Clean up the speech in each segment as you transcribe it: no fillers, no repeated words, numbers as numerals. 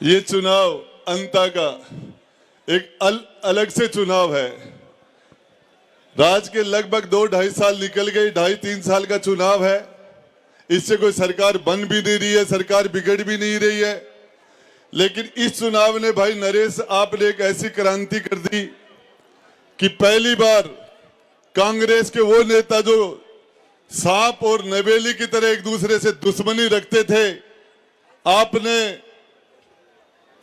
ये चुनाव अंता का एक अलग से चुनाव है। राज के लगभग 2-2.5 साल निकल गई, 2.5-3 साल का चुनाव है। इससे कोई सरकार बन भी नहीं रही है, सरकार बिगड़ भी नहीं रही है। लेकिन इस चुनाव ने भाई नरेश, आपने एक ऐसी क्रांति कर दी कि पहली बार कांग्रेस के वो नेता जो सांप और नवेली की तरह एक दूसरे से दुश्मनी रखते थे, आपने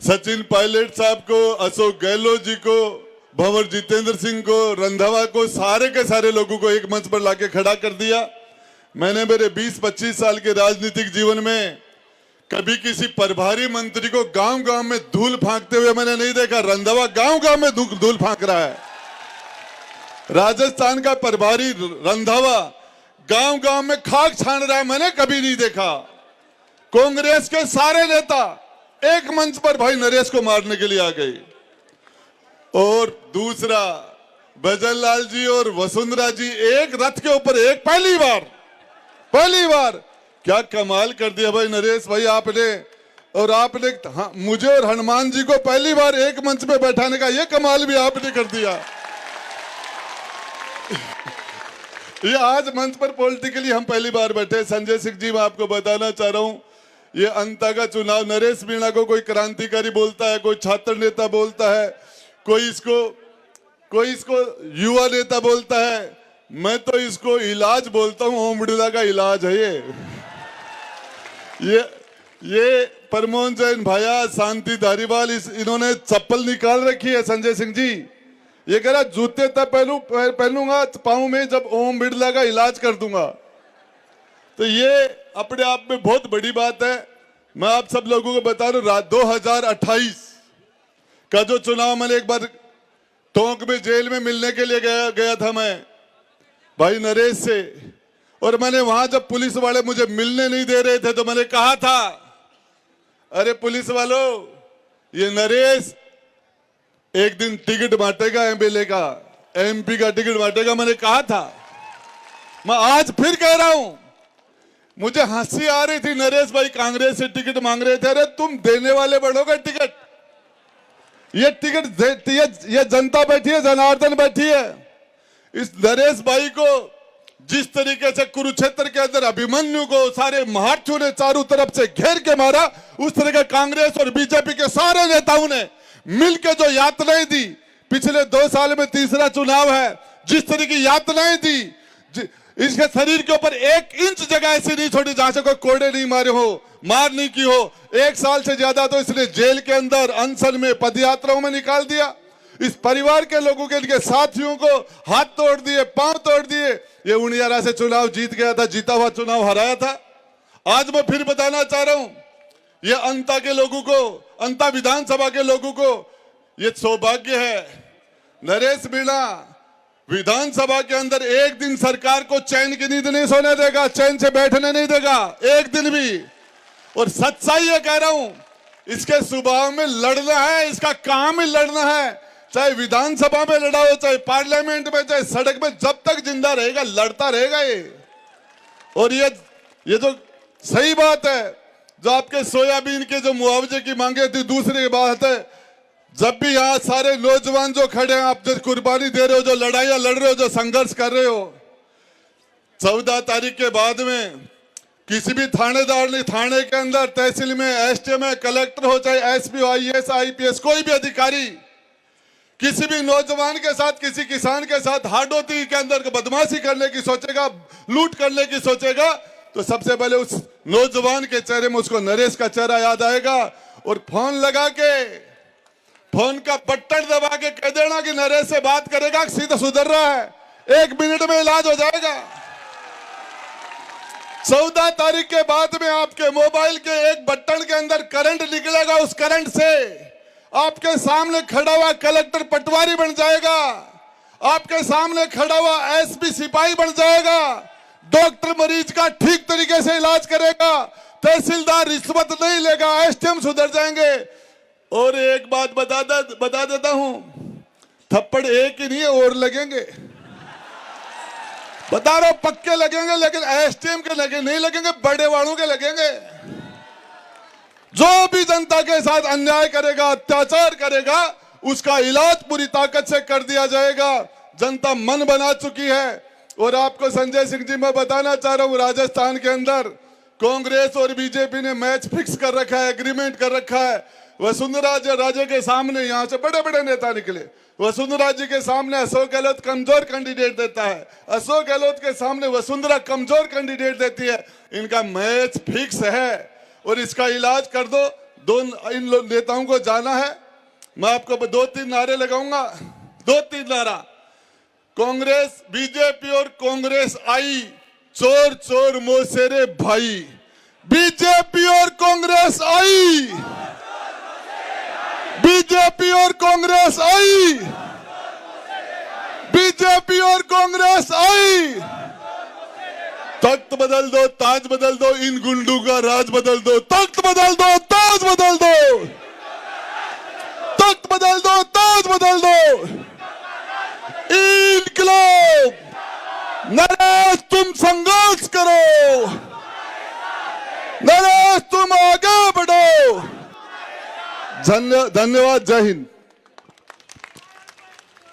सचिन पायलट साहब को, अशोक गहलोत जी को, भंवर जितेंद्र सिंह को, रंधावा को, सारे के सारे लोगों को एक मंच पर लाके खड़ा कर दिया। मैंने मेरे 20-25 साल के राजनीतिक जीवन में कभी किसी प्रभारी मंत्री को गांव-गांव में धूल फांकते हुए मैंने नहीं देखा। रंधावा गांव-गांव में धूल फांक रहा है। राजस्थान का प्रभारी रंधावा गांव-गांव में खाक छान रहा है, मैंने कभी नहीं देखा। कांग्रेस के सारे नेता एक मंच पर भाई नरेश को मारने के लिए आ गए। और दूसरा, भजनलाल जी और वसुंधरा जी एक रथ के ऊपर एक, पहली बार क्या कमाल कर दिया भाई नरेश भाई आपने। और आपने मुझे और हनुमान जी को पहली बार एक मंच पे बैठाने का ये कमाल भी आपने कर दिया। ये आज मंच पर पॉलिटिकली हम पहली बार बैठे। संजय सिंह जी, मैं आपको बताना चाह रहा हूं, ये अंता का चुनाव, नरेश मीणा को कोई क्रांतिकारी बोलता है, कोई छात्र नेता बोलता है, कोई इसको युवा नेता बोलता है, मैं तो इसको इलाज बोलता हूं। ओम बिड़ला का इलाज है ये प्रमोद जैन भैया, शांति धारीवाल, इन्होंने चप्पल निकाल रखी है। संजय सिंह जी ये कह रहा जूते तब पहनूंगा पाऊं में जब ओम बिड़ला का इलाज कर दूंगा। तो ये अपने आप में बहुत बड़ी बात है। मैं आप सब लोगों को बता रहा हूं, 2028 का जो चुनाव, मैंने एक बार टोंक में जेल में मिलने के लिए गया था मैं भाई नरेश से। और मैंने वहां जब पुलिस वाले मुझे मिलने नहीं दे रहे थे तो मैंने कहा था, अरे पुलिस वालों, ये नरेश एक दिन टिकट बांटेगा, एमएलए का, एमपी का टिकट बांटेगा, मैंने कहा था। मैं आज फिर कह रहा हूं, मुझे हंसी आ रही थी, नरेश भाई कांग्रेस से टिकट मांग रहे थे। अरे तुम देने वाले बढ़ोगे टिकट, ये टिकट ये जनता बैठी है, जनार्दन बैठी है। इस नरेश भाई को जिस तरीके से कुरुक्षेत्र के अंदर अभिमन्यु को सारे महारथियों ने चारों तरफ से घेर के मारा, उस तरह के कांग्रेस और बीजेपी के सारे नेताओं ने मिलकर जो यातनाएं दी, पिछले 2 साल में तीसरा चुनाव है, जिस तरह की यातनाएं दी, इसके शरीर के ऊपर 1 इंच जगह ऐसी नहीं छोड़ी जहां से कोई कोड़े नहीं मारे हो, मार नहीं की हो। 1 साल से ज्यादा तो इसने जेल के अंदर, अनशन में, पदयात्राओं में निकाल दिया। इस परिवार के लोगों के, इनके साथियों को हाथ तोड़ दिए, पांव तोड़ दिए। ये उनियारा से चुनाव जीत गया था, जीता हुआ चुनाव हराया था। आज मैं फिर बताना चाह रहा हूं, ये अंता के लोगों को, अंता विधानसभा के लोगों को ये सौभाग्य है, नरेश मीणा विधानसभा के अंदर एक दिन सरकार को चैन की नींद नहीं सोने देगा, चैन से बैठने नहीं देगा एक दिन भी। और सच्चाई ये कह रहा हूं, इसके स्वभाव में लड़ना है, इसका काम ही लड़ना है। चाहे विधानसभा में लड़ा हो, चाहे पार्लियामेंट में, चाहे सड़क में, जब तक जिंदा रहेगा लड़ता रहेगा ये। और ये जो सही बात है, जो आपके सोयाबीन के जो मुआवजे की मांगे थी, दूसरी बात है, जब भी यहाँ सारे नौजवान जो खड़े हैं, आप जो कुर्बानी दे रहे हो, जो लड़ाइयां लड़ रहे हो, जो संघर्ष कर रहे हो, 14 तारीख के बाद में किसी भी थानेदार ने, थाने के अंदर, तहसील में, एसटीएम में, कलेक्टर हो, चाहे एसपी हो, आईएएस, आईपीएस, कोई भी अधिकारी किसी भी नौजवान के साथ, किसी किसान के साथ हाडोती के अंदर बदमाशी करने की सोचेगा, लूट करने की सोचेगा, तो सबसे पहले उस नौजवान के चेहरे में उसको नरेश का चेहरा याद आएगा। और फोन लगा के, फोन का बटन दबा के कह देना कि नरेश से बात करेगा, सीधा सुधर रहा है, 1 मिनट में इलाज हो जाएगा। 14 तारीख के बाद में आपके मोबाइल के एक बटन के अंदर करंट निकलेगा, उस करंट से आपके सामने खड़ा हुआ कलेक्टर पटवारी बन जाएगा, आपके सामने खड़ा हुआ एसपी सिपाही बन जाएगा, डॉक्टर मरीज का ठीक तरीके से इलाज करेगा, तहसीलदार रिश्वत नहीं लेगा, एसटीएम सुधर जाएंगे। और एक बात बता देता हूं, थप्पड़ एक ही नहीं है, और लगेंगे, बता रहा हूं, पक्के लगेंगे, लेकिन एसटीएम के लगे नहीं लगेंगे, बड़े वालों के लगेंगे। जो भी जनता के साथ अन्याय करेगा, अत्याचार करेगा, उसका इलाज पूरी ताकत से कर दिया जाएगा। जनता मन बना चुकी है। और आपको संजय सिंह जी मैं बताना चाह रहा हूं, राजस्थान के अंदर कांग्रेस और बीजेपी ने मैच फिक्स कर रखा है, एग्रीमेंट कर रखा है। वसुंधरा राजे के सामने यहां से बड़े बड़े नेता निकले, वसुंधरा जी के सामने अशोक गहलोत कमजोर कैंडिडेट देता है, अशोक गहलोत के सामने वसुंधरा कमजोर कैंडिडेट देती है। इनका मैच फिक्स है और इसका इलाज कर दो। इन नेताओं को जाना है। मैं आपको 2-3 नारे लगाऊंगा, 2-3 नारा। कांग्रेस, बीजेपी और कांग्रेस आई, चोर चोर मोसेरे भाई। बीजेपी और कांग्रेस आई, बीजेपी और कांग्रेस आई, बीजेपी और कांग्रेस आई। तख्त बदल दो, ताज बदल दो, इन गुंडों का राज बदल दो। तख्त बदल दो, ताज बदल दो, तख्त बदल दो, ताज बदल दो। इनकलाब, नरेश तुम संघर्ष करो, नरेश तुम आगे बढ़ो। धन्यवाद। जय हिंद।